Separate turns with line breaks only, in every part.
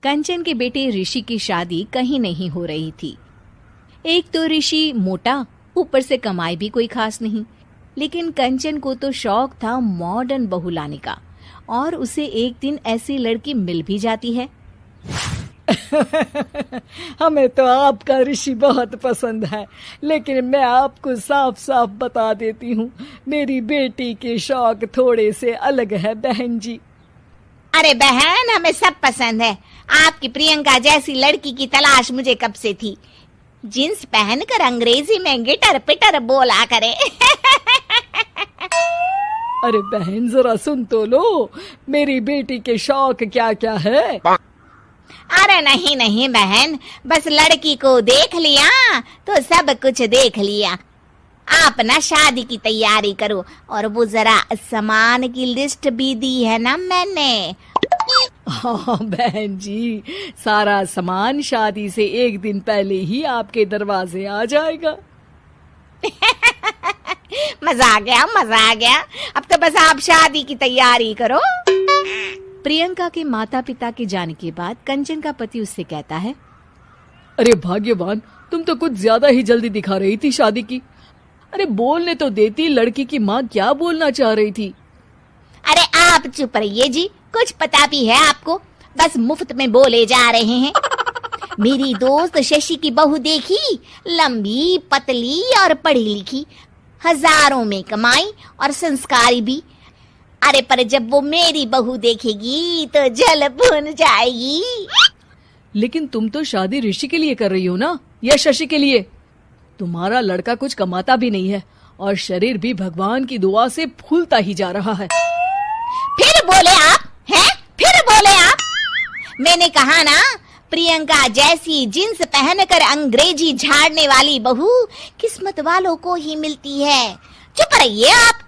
कंचन के बेटे ऋषि की शादी कहीं नहीं हो रही थी। एक तो ऋषि मोटा, ऊपर से कमाई भी कोई खास नहीं। लेकिन कंचन को तो शौक था मॉडर्न बहू लाने का, और उसे एक दिन ऐसी लड़की मिल भी जाती है।
हमें तो आपका ऋषि बहुत पसंद है, लेकिन मैं आपको साफ साफ बता देती हूँ, मेरी बेटी के शौक थोड़े से अलग है बहन जी।
अरे बहन, हमें सब पसंद है। आपकी प्रियंका जैसी लड़की की तलाश मुझे कब से थी। जींस पहनकर अंग्रेजी में गिटर पिटर बोला करे।
अरे बहन, जरा सुन तो लो, मेरी बेटी के शौक क्या क्या है।
अरे नहीं नहीं बहन, बस लड़की को देख लिया तो सब कुछ देख लिया। आप ना शादी की तैयारी करो, और वो जरा सामान की लिस्ट भी दी है ना मैंने।
हाँ बहन जी, सारा सामान शादी से एक दिन पहले ही आपके दरवाजे आ जाएगा।
मजा आ गया, मजा आ गया। अब तो बस आप शादी की तैयारी करो।
प्रियंका के माता पिता के जाने के बाद कंचन का पति उससे कहता है,
अरे भाग्यवान, तुम तो कुछ ज्यादा ही जल्दी दिखा रही थी शादी की। अरे बोलने तो देती, लड़की की माँ क्या बोलना चाह रही थी।
अरे आप चुप रहिए जी, कुछ पता भी है आपको, बस मुफ्त में बोले जा रहे हैं। मेरी दोस्त शशि की बहू देखी, लंबी पतली और पढ़ी लिखी, हजारों में कमाई और संस्कारी भी। अरे पर जब वो मेरी बहू देखेगी तो जल भुन जाएगी।
लेकिन तुम तो शादी ऋषि के लिए कर रही हो ना, या शशि के लिए? तुम्हारा लड़का कुछ कमाता भी नहीं है, और शरीर भी भगवान की दुआ से फूलता ही जा रहा है।
फिर बोले आप हैं? फिर बोले आप? मैंने कहा ना, प्रियंका जैसी जींस पहनकर अंग्रेजी झाड़ने वाली बहू किस्मत वालों को ही मिलती है। चुप रहिए आप।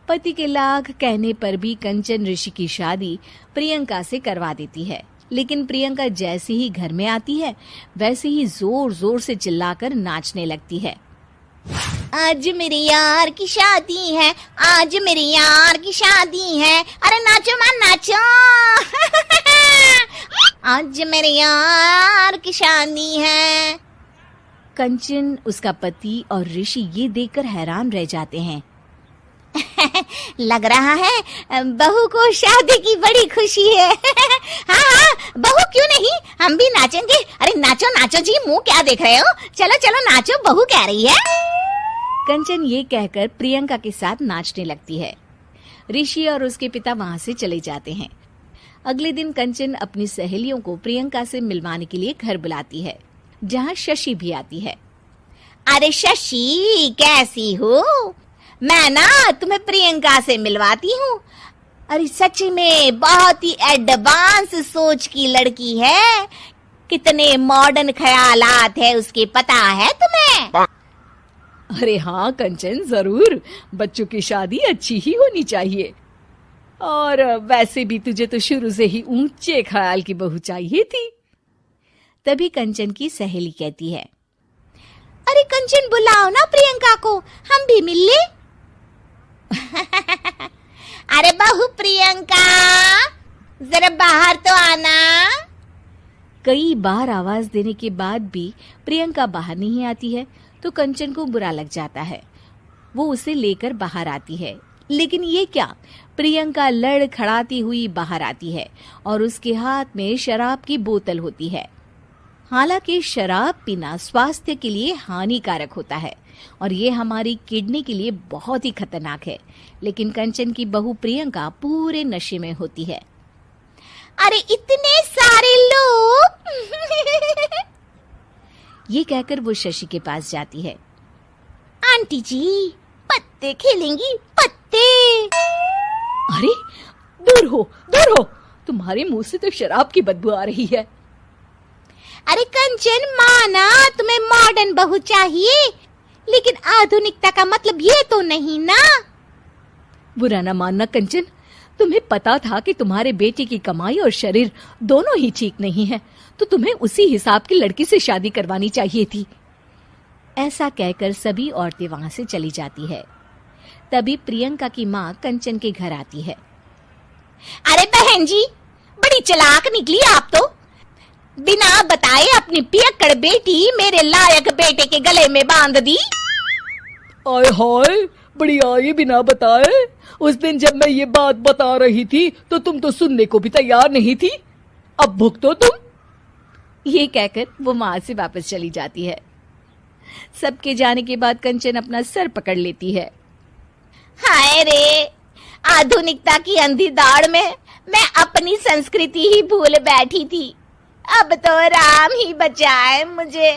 पति के लाख कहने पर भी कंचन ऋषि की शादी प्रियंका से करवा देती है। लेकिन प्रियंका जैसे ही घर में आती है, वैसे ही जोर जोर से चिल्लाकर नाचने लगती है।
आज मेरे यार की शादी है, आज मेरे यार की शादी है, अरे नाचो मां नाचो। आज मेरे यार की शादी है।
कंचन, उसका पति और ऋषि ये देखकर हैरान रह जाते हैं।
लग रहा है बहू को शादी की बड़ी खुशी है। हाँ हाँ, बहू क्यों नहीं, हम भी नाचेंगे। अरे नाचो नाचो जी, मुंह क्या देख रहे हो, चलो चलो नाचो, बहू कह रही है।
कंचन ये कहकर प्रियंका के साथ नाचने लगती है। ऋषि और उसके पिता वहां से चले जाते हैं। अगले दिन कंचन अपनी सहेलियों को प्रियंका से मिलवाने के लिए घर बुलाती है, जहाँ शशि भी आती है।
अरे शशि, कैसी हो? मैं ना तुम्हें प्रियंका से मिलवाती हूँ। अरे सच में बहुत ही एडवांस सोच की लड़की है, कितने मॉडर्न ख्यालात है उसके, पता है तुम्हें?
अरे हाँ कंचन, जरूर, बच्चों की शादी अच्छी ही होनी चाहिए। और वैसे भी तुझे तो शुरू से ही ऊंचे ख्याल की बहू चाहिए थी।
तभी कंचन की सहेली कहती है,
अरे कंचन, बुलाओ ना प्रियंका को, हम भी मिल ले। अरे बहू प्रियंका, जरा बाहर तो आना।
कई बार आवाज देने के बाद भी प्रियंका बाहर नहीं आती है, तो कंचन को बुरा लग जाता है। वो उसे लेकर बाहर आती है, लेकिन ये क्या, प्रियंका लड़खड़ाती हुई बाहर आती है और उसके हाथ में शराब की बोतल होती है। हालांकि शराब पीना स्वास्थ्य के लिए हानिकारक होता है और ये हमारी किडनी के लिए बहुत ही खतरनाक है, लेकिन कंचन की बहू प्रियंका पूरे नशे में होती है।
अरे इतने सारे लोग।
ये कहकर वो शशि के पास जाती है।
आंटी जी, पत्ते खेलेंगी, पत्ते।
अरे दूर हो, दूर हो, तुम्हारे मुंह से तो शराब की बदबू आ रही है।
अरे कंचन, माना तुम्हें मॉडर्न बहू चाहिए, लेकिन आधुनिकता का मतलब ये तो नहीं ना।
बुरा ना मानना कंचन, तुम्हें पता था कि तुम्हारे बेटे की कमाई और शरीर दोनों ही ठीक नहीं है, तो तुम्हें उसी हिसाब की लड़की से शादी करवानी चाहिए थी।
ऐसा कहकर सभी औरतें वहां से चली जाती है। तभी प्रियंका की माँ कंचन के घर आती है।
अरे बहन जी, बड़ी चालाक निकली आप तो। बिना बताए अपनी पियक्कड़ बेटी मेरे लायक बेटे के गले में बांध दी।
आय हाय, बड़ी आई बिना बताए। उस दिन जब मैं ये बात बता रही थी तो तुम तो सुनने को भी तैयार नहीं थी। अब भुगतो तुम।
ये कहकर वो वहां से वापस चली जाती है। सबके जाने के बाद कंचन अपना सर पकड़ लेती है।
हाय रे, आधुनिकता की अंधी दौड़ में मैं अपनी संस्कृति ही भूल बैठी थी। अब तो राम ही बचाए मुझे।